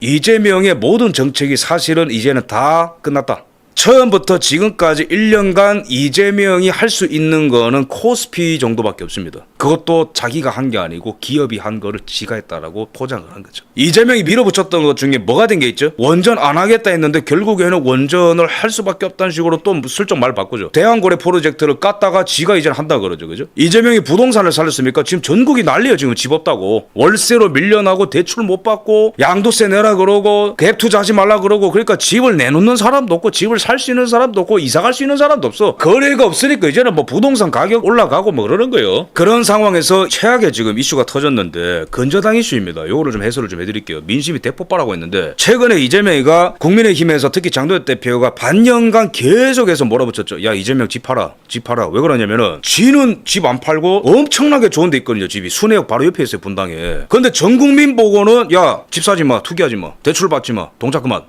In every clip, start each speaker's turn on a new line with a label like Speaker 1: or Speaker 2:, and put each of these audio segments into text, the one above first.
Speaker 1: 이재명의 모든 정책이 사실은 이제는 다 끝났다. 처음부터 지금까지 1년간 이재명이 할 수 있는 거는 코스피 정도밖에 없습니다. 그것도 자기가 한 게 아니고 기업이 한 거를 지가 했다라고 포장을 한 거죠. 이재명이 밀어붙였던 것 중에 뭐가 된 게 있죠? 원전 안 하겠다 했는데 결국에는 원전을 할 수밖에 없다는 식으로 또 슬쩍 말 바꾸죠. 대왕고래 프로젝트를 깠다가 지가 이제 한다 그러죠. 그죠? 이재명이 부동산을 살렸습니까? 지금 전국이 난리예요. 지금 집 없다고. 월세로 밀려나고 대출 못 받고 양도세 내라 그러고 갭 투자하지 말라 그러고 그러니까 집을 내놓는 사람도 없고 집을 살 수 있는 사람도 없고 이사 갈 수 있는 사람도 없어. 거래가 없으니까 이제는 뭐 부동산 가격 올라가고 뭐 그러는 거예요. 그런 상황에서 최악의 지금 이슈가 터졌는데 건저당 이슈입니다. 요거를 좀 해설을 좀 해드릴게요. 민심이 대폭발하고 있는데 최근에 이재명이가 국민의힘에서 특히 장도연 대표가 반년간 계속해서 몰아붙였죠. 야 이재명 집 팔아 집 팔아. 왜 그러냐면은 지는 집 안 팔고 엄청나게 좋은 데 있거든요. 집이 순회역 바로 옆에 있어요. 분당에. 근데 전 국민 보고는 야 집 사지 마 투기하지 마 대출 받지 마 동작 그만.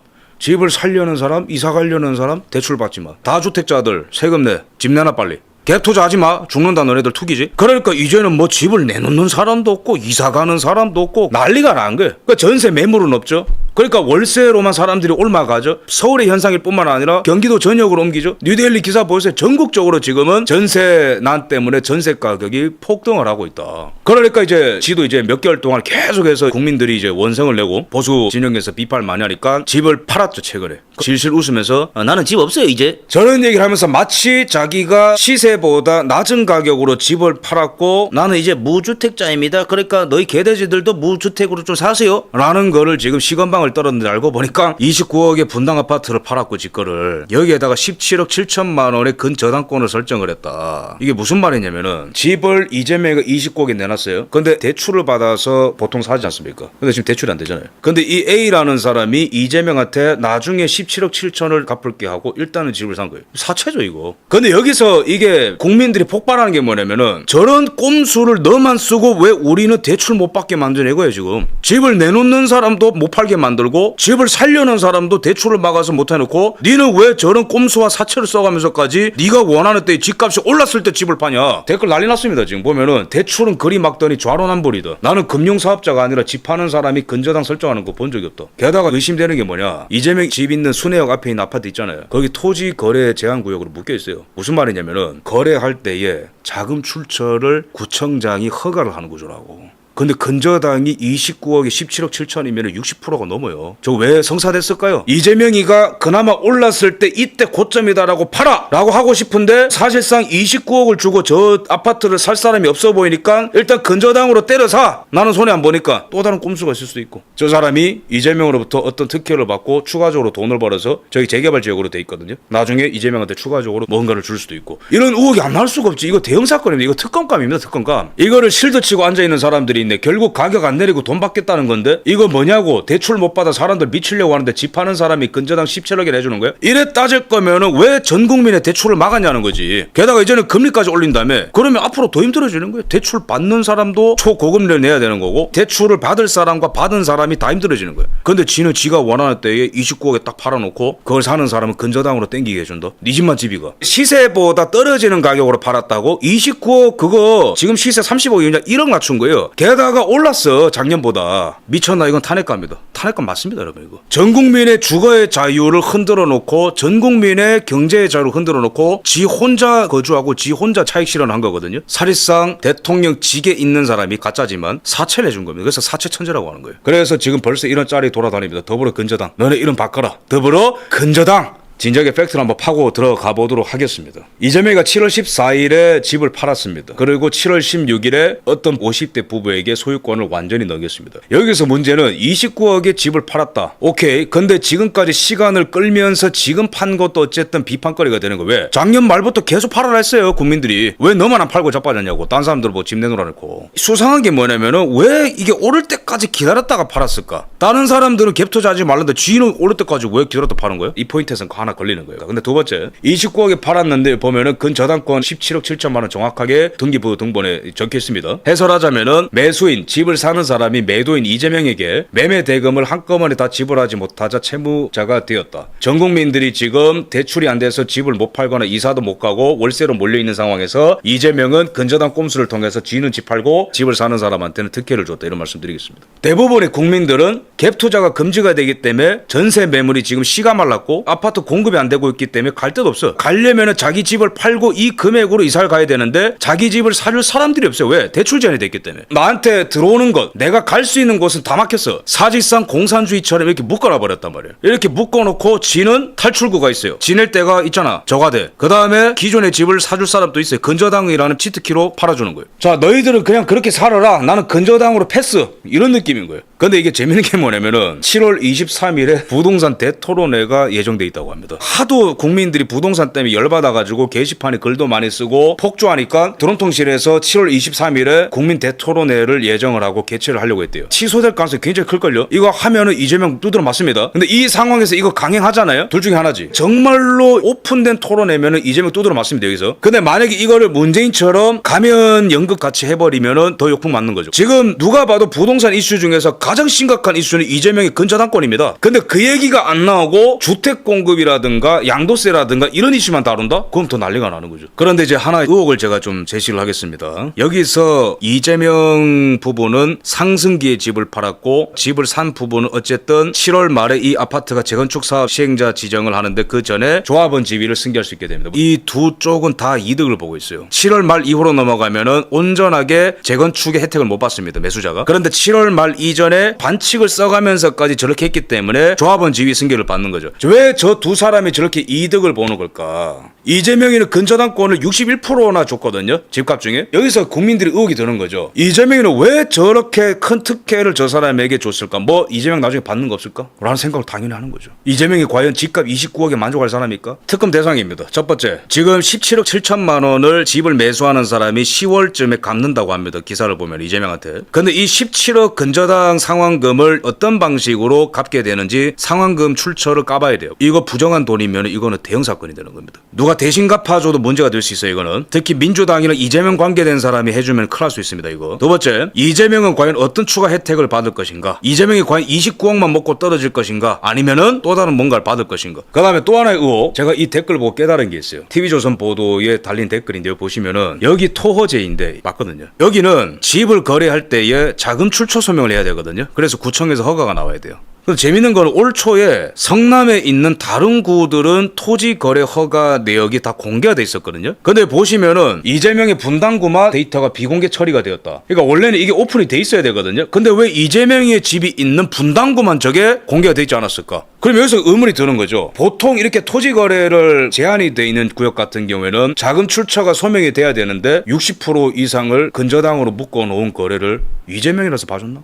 Speaker 1: 집을 살려는 사람, 이사 가려는 사람, 대출 받지 마. 다주택자들 세금 내, 집 내놔 빨리. 갭 투자하지 마. 죽는다 너네들 투기지. 그러니까 이제는 뭐 집을 내놓는 사람도 없고 이사 가는 사람도 없고 난리가 난 거예요. 그러니까 전세 매물은 없죠. 그러니까 월세로만 사람들이 옮아가죠. 서울의 현상일 뿐만 아니라 경기도 전역으로 옮기죠. 뉴델리 기사 보세요. 전국적으로 지금은 전세난 때문에 전세 가격이 폭등을 하고 있다. 그러니까 이제 지도 이제 몇 개월 동안 계속해서 국민들이 이제 원성을 내고 보수 진영에서 비판을 많이 하니까 집을 팔았죠 최근에. 실실 웃으면서 나는 집 없어요 이제. 저런 얘기를 하면서 마치 자기가 시세보다 낮은 가격으로 집을 팔았고 나는 이제 무주택자입니다. 그러니까 너희 개돼지들도 무주택으로 좀 사세요. 라는 거를 지금 시건방을 떨었는데 알고 보니까 29억의 분당 아파트를 팔았고 집거를 여기에다가 17억 7천만 원의 근저당권을 설정을 했다. 이게 무슨 말이냐면은 집을 이재명이가 29억에 내놨어요. 근데 대출을 받아서 보통 사지 않습니까? 근데 지금 대출이 안 되잖아요. 근데 이 A라는 사람이 이재명한테 나중에 17억 7천을 갚을게 하고 일단은 집을 산 거예요. 사채죠 이거. 근데 여기서 이게 국민들이 폭발하는 게 뭐냐면은 저런 꼼수를 너만 쓰고 왜 우리는 대출 못 받게 만드는 거예요 지금. 집을 내놓는 사람도 못 팔게 만들고 집을 살려는 사람도 대출을 막아서 못 해놓고 니는 왜 저런 꼼수와 사채를 써가면서까지 네가 원하는 때 집값이 올랐을 때 집을 파냐. 댓글 난리 났습니다. 지금 보면은 대출은 그리 막더니 좌로난불이다. 나는 금융사업자가 아니라 집 파는 사람이 근저당 설정하는 거 본 적이 없다. 게다가 의심되는 게 뭐냐. 이재명 집 있는 순회역 앞에 있는 아파트 있잖아요. 거기 토지 거래 제한 구역으로 묶여 있어요. 무슨 말이냐면은 거래할 때에 자금 출처를 구청장이 허가를 하는 구조라고. 근데 근저당이 29억에 17억 7천이면 60%가 넘어요. 저 왜 성사됐을까요? 이재명이가 그나마 올랐을 때 이때 고점이다라고 팔아! 라고 하고 싶은데 사실상 29억을 주고 저 아파트를 살 사람이 없어 보이니까 일단 근저당으로 때려 사! 나는 손해 안 보니까 또 다른 꼼수가 있을 수도 있고. 저 사람이 이재명으로부터 어떤 특혜를 받고 추가적으로 돈을 벌어서 저기 재개발 지역으로 돼 있거든요. 나중에 이재명한테 추가적으로 뭔가를 줄 수도 있고. 이런 의혹이 안 나올 수가 없지. 이거 대형 사건입니다. 이거 특검감입니다. 특검감. 이거를 실드 치고 앉아있는 사람들이 결국 가격 안 내리고 돈 받겠다는 건데 이거 뭐냐고. 대출 못 받아 사람들 미치려고 하는데 집 파는 사람이 근저당 17억에 내주는 거야? 이래 따질 거면은 왜 전 국민의 대출을 막았냐는 거지. 게다가 이제는 금리까지 올린 다음에 그러면 앞으로 더 힘들어지는 거예요. 대출 받는 사람도 초고금리를 내야 되는 거고 대출을 받을 사람과 받은 사람이 다 힘들어지는 거예요. 근데 지는 지가 원하는 때에 29억에 딱 팔아놓고 그걸 사는 사람은 근저당으로 땡기게 해준다. 네 집만 집이가. 시세보다 떨어지는 가격으로 팔았다고? 29억 그거 지금 시세 30억이냐 1억 낮춘 거예요. 게다가 올랐어 작년보다. 미쳤나. 이건 탄핵감이다. 탄핵감 맞습니다 여러분. 이거 전 국민의 주거의 자유를 흔들어 놓고 전 국민의 경제의 자유를 흔들어 놓고 지 혼자 거주하고 지 혼자 차익 실현한 거거든요. 사실상 대통령 직에 있는 사람이 가짜지만 사채를 해준 겁니다. 그래서 사채 천재라고 하는 거예요. 그래서 지금 벌써 이런 짤이 돌아다닙니다. 더불어 근저당 너네 이름 바꿔라. 더불어 근저당. 진작에 팩트를 한번 파고 들어가 보도록 하겠습니다. 이재명이가 7월 14일에 집을 팔았습니다. 그리고 7월 16일에 어떤 50대 부부에게 소유권을 완전히 넘겼습니다. 여기서 문제는 29억에 집을 팔았다. 오케이. 근데 지금까지 시간을 끌면서 지금 판 것도 어쨌든 비판거리가 되는 거. 왜? 작년 말부터 계속 팔아라 했어요. 국민들이. 왜 너만 안 팔고 자빠졌냐고. 딴 사람들 뭐 집 내놓으라 놓고. 수상한 게 뭐냐면은 왜 이게 오를 때까지 기다렸다가 팔았을까? 다른 사람들은 갭 투자하지 말는데 쥐는 오를 때까지 왜 기다렸다 파는 거예요? 이 포인트에서는 하나 하나 걸리는 거예요. 근데 두 번째 29억에 팔았는데 보면은 근저당권 17억 7천만 원 정확하게 등기부 등본에 적혀 있습니다. 해설하자면은 매수인 집을 사는 사람이 매도인 이재명에게 매매 대금을 한꺼번에 다 지불하지 못하자 채무자가 되었다. 전 국민들이 지금 대출이 안 돼서 집을 못 팔거나 이사도 못 가고 월세로 몰려 있는 상황에서 이재명은 근저당 꼼수를 통해서 지는 집 팔고 집을 사는 사람한테는 특혜를 줬다, 이런 말씀드리겠습니다. 대부분의 국민들은 갭 투자가 금지가 되기 때문에 전세 매물이 지금 씨가 말랐고 아파트 공급이 안 되고 있기 때문에 갈 데도 없어. 가려면은 자기 집을 팔고 이 금액으로 이사를 가야 되는데 자기 집을 사줄 사람들이 없어요. 왜? 대출 제한이 됐기 때문에. 나한테 들어오는 것, 내가 갈 수 있는 곳은 다 막혔어. 사실상 공산주의처럼 이렇게 묶어놔 버렸단 말이에요. 이렇게 묶어놓고 지는 탈출구가 있어요. 지낼 때가 있잖아. 저가돼. 그 다음에 기존의 집을 사줄 사람도 있어요. 근저당이라는 치트키로 팔아주는 거예요. 자, 너희들은 그냥 그렇게 살아라. 나는 근저당으로 패스. 이런 느낌인 거예요. 근데 이게 재밌는 게 뭐냐면은 7월 23일에 부동산 대토론회가 예정돼 있다고 합니다. 하도 국민들이 부동산 때문에 열받아가지고 게시판에 글도 많이 쓰고 폭주하니까 드론통실에서 7월 23일에 국민 대토론회를 예정을 하고 개최를 하려고 했대요. 취소될 가능성이 굉장히 클걸요. 이거 하면은 이재명 두드러 맞습니다. 근데 이 상황에서 이거 강행하잖아요. 둘 중에 하나지. 정말로 오픈된 토론회면은 이재명 두드러 맞습니다, 여기서. 근데 만약에 이거를 문재인처럼 가면 연극 같이 해버리면은 더 욕풍 맞는 거죠. 지금 누가 봐도 부동산 이슈 중에서 가장 심각한 이슈는 이재명의 근저당권입니다. 근데 그 얘기가 안 나오고 주택 공급이라든가 양도세라든가 이런 이슈만 다룬다? 그럼 더 난리가 나는 거죠. 그런데 이제 하나의 의혹을 제가 좀 제시를 하겠습니다. 여기서 이재명 부부는 상승기에 집을 팔았고 집을 산 부부는 어쨌든 7월 말에 이 아파트가 재건축 사업 시행자 지정을 하는데 그 전에 조합원 지위를 승계할 수 있게 됩니다. 이 두 쪽은 다 이득을 보고 있어요. 7월 말 이후로 넘어가면은 온전하게 재건축의 혜택을 못 받습니다, 매수자가. 그런데 7월 말 이전에 반칙을 써가면서까지 저렇게 했기 때문에 조합원 지위 승계를 받는 거죠. 왜 저 두 사람이 저렇게 이득을 보는 걸까? 이재명이는 근저당권을 61%나 줬거든요, 집값 중에. 여기서 국민들이 의혹이 드는 거죠. 이재명이는 왜 저렇게 큰 특혜를 저 사람에게 줬을까? 뭐 이재명 나중에 받는 거 없을까? 라는 생각을 당연히 하는 거죠. 이재명이 과연 집값 29억에 만족할 사람입니까? 특검 대상입니다. 첫 번째, 지금 17억 7천만 원을 집을 매수하는 사람이 10월쯤에 갚는다고 합니다, 기사를 보면 이재명한테. 근데 이 17억 근저당 상환금을 어떤 방식으로 갚게 되는지 상환금 출처를 까봐야 돼요. 이거 부정한 돈이면 이거는 대형 사건이 되는 겁니다. 누가 대신 갚아줘도 문제가 될 수 있어요, 이거는. 특히 민주당이랑 이재명 관계된 사람이 해주면 큰일 날 수 있습니다, 이거. 두 번째, 이재명은 과연 어떤 추가 혜택을 받을 것인가? 이재명이 과연 29억만 먹고 떨어질 것인가? 아니면은 또 다른 뭔가를 받을 것인가? 그 다음에 또 하나의 의혹, 제가 이 댓글 보고 깨달은 게 있어요. TV조선 보도에 달린 댓글인데요, 보시면은 여기 토호제인데 맞거든요. 여기는 집을 거래할 때에 자금 출처 소명을 해야 되거든요. 그래서 구청에서 허가가 나와야 돼요. 재밌는 건 올 초에 성남에 있는 다른 구들은 토지 거래 허가 내역이 다 공개가 돼 있었거든요. 근데 보시면은 이재명의 분당구만 데이터가 비공개 처리가 되었다. 그러니까 원래는 이게 오픈이 돼 있어야 되거든요. 근데 왜 이재명의 집이 있는 분당구만 저게 공개가 돼 있지 않았을까? 그럼 여기서 의문이 드는 거죠. 보통 이렇게 토지 거래를 제한이 돼 있는 구역 같은 경우에는 자금 출처가 소명이 돼야 되는데 60% 이상을 근저당으로 묶어 놓은 거래를 이재명이라서 봐줬나?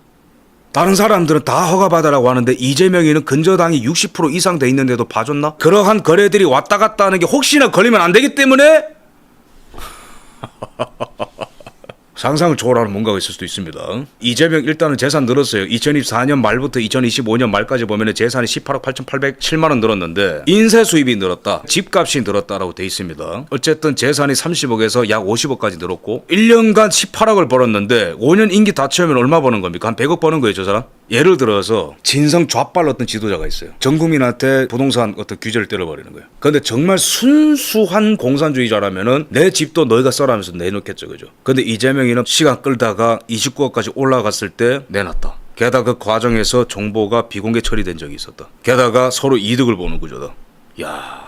Speaker 1: 다른 사람들은 다 허가받으라고 하는데 이재명이는 근저당이 60% 이상 돼 있는데도 봐줬나? 그러한 거래들이 왔다 갔다 하는 게 혹시나 걸리면 안 되기 때문에 상상을 초월하는 뭔가가 있을 수도 있습니다. 이재명 일단은 재산 늘었어요. 2024년 말부터 2025년 말까지 보면 재산이 18억 8,807만 원 늘었는데 인세 수입이 늘었다, 집값이 늘었다라고 돼 있습니다. 어쨌든 재산이 30억에서 약 50억까지 늘었고 1년간 18억을 벌었는데 5년 임기 다 채우면 얼마 버는 겁니까? 한 100억 버는 거예요, 저 사람? 예를 들어서 진성 좌빨 어떤 지도자가 있어요. 전 국민한테 부동산 어떤 규제를 때려버리는 거예요. 근데 정말 순수한 공산주의자라면은 내 집도 너희가 써라면서 내놓겠죠, 그죠? 근데 이재명이는 시간 끌다가 29억까지 올라갔을 때 내놨다. 게다가 그 과정에서 정보가 비공개 처리된 적이 있었다. 게다가 서로 이득을 보는 구조다. 야.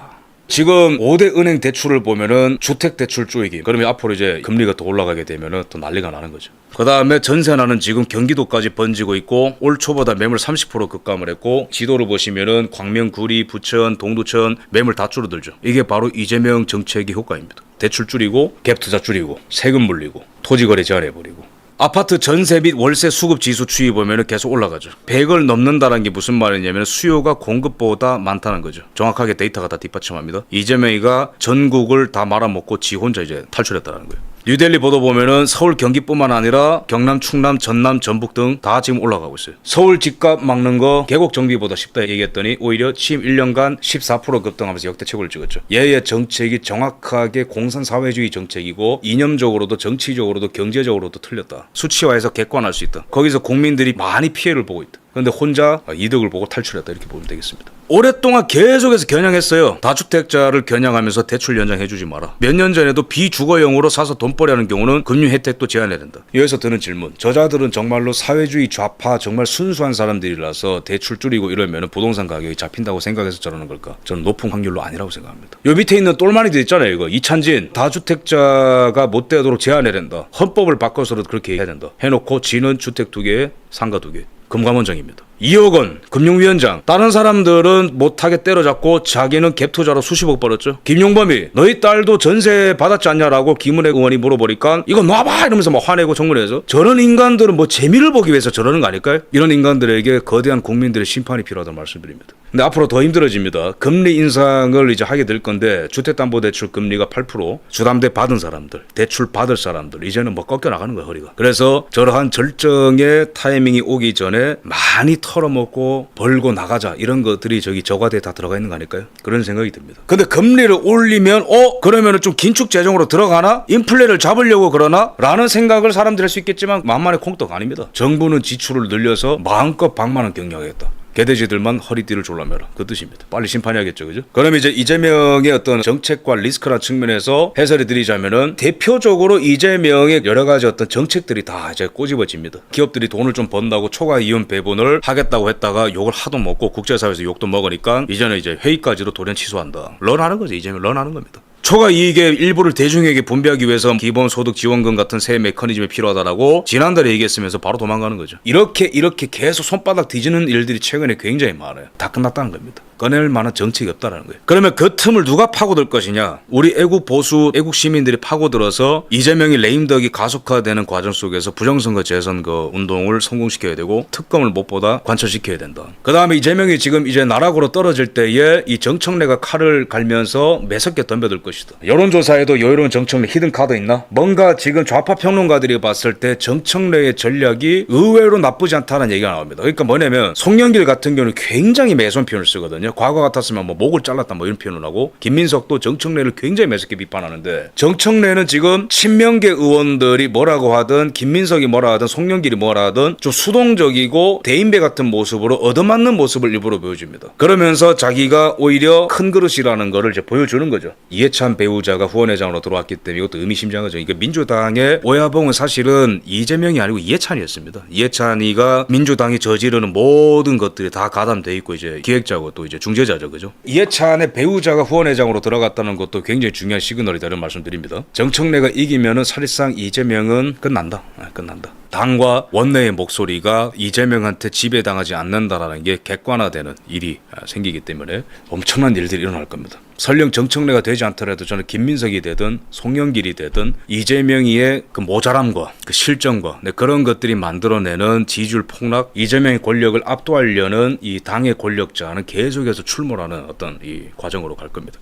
Speaker 1: 지금 5대 은행 대출을 보면은 주택 대출 쪼이기. 그러면 앞으로 이제 금리가 더 올라가게 되면은 또 난리가 나는 거죠. 그 다음에 전세난은 지금 경기도까지 번지고 있고 올 초보다 매물 30% 급감을 했고 지도를 보시면은 광명, 구리, 부천, 동두천 매물 다 줄어들죠. 이게 바로 이재명 정책의 효과입니다. 대출 줄이고 갭 투자 줄이고 세금 물리고 토지 거래 제한해버리고. 아파트 전세 및 월세 수급 지수 추이 보면 계속 올라가죠. 100을 넘는다는 게 무슨 말이냐면 수요가 공급보다 많다는 거죠. 정확하게 데이터가 다 뒷받침합니다. 이재명이가 전국을 다 말아먹고 지 혼자 이제 탈출했다는 거예요. 뉴델리 보도 보면은 서울 경기뿐만 아니라 경남, 충남, 전남, 전북 등 다 지금 올라가고 있어요. 서울 집값 막는 거 계곡 정비보다 쉽다 얘기했더니 오히려 취임 1년간 14% 급등하면서 역대 최고를 찍었죠. 얘의 정책이 정확하게 공산사회주의 정책이고 이념적으로도 정치적으로도 경제적으로도 틀렸다. 수치화해서 객관할 수 있다. 거기서 국민들이 많이 피해를 보고 있다. 그런데 혼자 이득을 보고 탈출했다 이렇게 보면 되겠습니다. 오랫동안 계속해서 겨냥했어요. 다주택자를 겨냥하면서 대출 연장해주지 마라. 몇 년 전에도 비주거용으로 사서 돈벌이 하는 경우는 금융 혜택도 제한해야 된다. 여기서 드는 질문. 저자들은 정말로 사회주의 좌파 정말 순수한 사람들이라서 대출 줄이고 이러면 부동산 가격이 잡힌다고 생각해서 저러는 걸까? 저는 높은 확률로 아니라고 생각합니다. 요 밑에 있는 똘마니들 있잖아요. 이거 이찬진 다주택자가 못 되도록 제한해야 된다. 헌법을 바꿔서도 그렇게 해야 된다. 해놓고 지는 주택 2개, 상가 2개. 금감원장입니다. 2억 원 금융위원장. 다른 사람들은 못하게 때려잡고 자기는 갭투자로 수십억 벌었죠. 김용범이 너희 딸도 전세 받았지 않냐라고 김은혜 의원이 물어보니까 이거 놔봐 이러면서 막 화내고 청문회에서 저런 인간들은 뭐 재미를 보기 위해서 저러는 거 아닐까요? 이런 인간들에게 거대한 국민들의 심판이 필요하다는 말씀드립니다. 근데 앞으로 더 힘들어집니다. 금리 인상을 이제 하게 될 건데 주택담보대출 금리가 8%, 주담대 받은 사람들, 대출 받을 사람들 이제는 뭐 꺾여 나가는 거야 허리가. 그래서 저러한 절정의 타이밍이 오기 전에 많이 털어먹고 벌고 나가자 이런 것들이 저기 저과대에 다 들어가 있는 거 아닐까요? 그런 생각이 듭니다. 근데 금리를 올리면 그러면은 좀 긴축 재정으로 들어가나? 인플레를 잡으려고 그러나? 라는 생각을 사람들이 할 수 있겠지만 만만의 콩떡 아닙니다. 정부는 지출을 늘려서 마음껏 방만한 경영하겠다. 개돼지들만 허리띠를 졸라매라. 그 뜻입니다. 빨리 심판해야겠죠. 그죠? 그럼 이제 이재명의 어떤 정책과 리스크라는 측면에서 해설해 드리자면은 대표적으로 이재명의 여러 가지 어떤 정책들이 다 이제 꼬집어집니다. 기업들이 돈을 좀 번다고 초과 이윤 배분을 하겠다고 했다가 욕을 하도 먹고 국제사회에서 욕도 먹으니까 이제는 이제 회의까지도 돌연 취소한다. 런하는 거죠. 이재명 런하는 겁니다. 초과 이익의 일부를 대중에게 분배하기 위해서 기본소득 지원금 같은 세 메커니즘이 필요하다라고 지난달에 얘기했으면서 바로 도망가는 거죠. 이렇게 계속 손바닥 뒤지는 일들이 최근에 굉장히 많아요. 다 끝났다는 겁니다. 꺼낼 만한 정책이 없다라는 거예요. 그러면 그 틈을 누가 파고들 것이냐? 우리 애국 보수, 애국 시민들이 파고들어서 이재명이 레임덕이 가속화되는 과정 속에서 부정선거 재선거 운동을 성공시켜야 되고 특검을 무엇보다 관철시켜야 된다. 그 다음에 이재명이 지금 이제 나락으로 떨어질 때에 이 정청래가 칼을 갈면서 매섭게 덤벼들 것이다. 여론조사에도 이런 정청래 히든 카드 있나? 뭔가 지금 좌파 평론가들이 봤을 때 정청래의 전략이 의외로 나쁘지 않다는 얘기가 나옵니다. 그러니까 뭐냐면 송영길 같은 경우는 굉장히 매서운 표현을 쓰거든요. 과거 같았으면 뭐 목을 잘랐다 뭐 이런 표현을 하고 김민석도 정청래를 굉장히 매섭게 비판하는데 정청래는 지금 친명계 의원들이 뭐라고 하든 김민석이 뭐라 하든 송영길이 뭐라 하든 좀 수동적이고 대인배 같은 모습으로 얻어맞는 모습을 일부러 보여줍니다. 그러면서 자기가 오히려 큰 그릇이라는 거를 이제 보여주는 거죠. 이해찬 배우자가 후원회장으로 들어왔기 때문에 이것도 의미심장하죠. 이게 민주당의 오야봉은 사실은 이재명이 아니고 이해찬이었습니다. 이해찬이가 민주당이 저지르는 모든 것들이 다 가담돼 있고 이제 기획자고 또 이제 중재자죠. 그죠? 이해찬의 배우자가 후원회장으로 들어갔다는 것도 굉장히 중요한 시그널이다 이런 말씀드립니다. 정청래가 이기면은 사실상 이재명은 끝난다. 끝난다. 당과 원내의 목소리가 이재명한테 지배당하지 않는다라는 게 객관화되는 일이 생기기 때문에 엄청난 일들이 일어날 겁니다. 설령 정청래가 되지 않더라도 저는 김민석이 되든 송영길이 되든 이재명이의 그 모자람과 그 실정과 그런 것들이 만들어내는 지지율 폭락, 이재명의 권력을 압도하려는 이 당의 권력자는 계속해서 출몰하는 어떤 이 과정으로 갈 겁니다.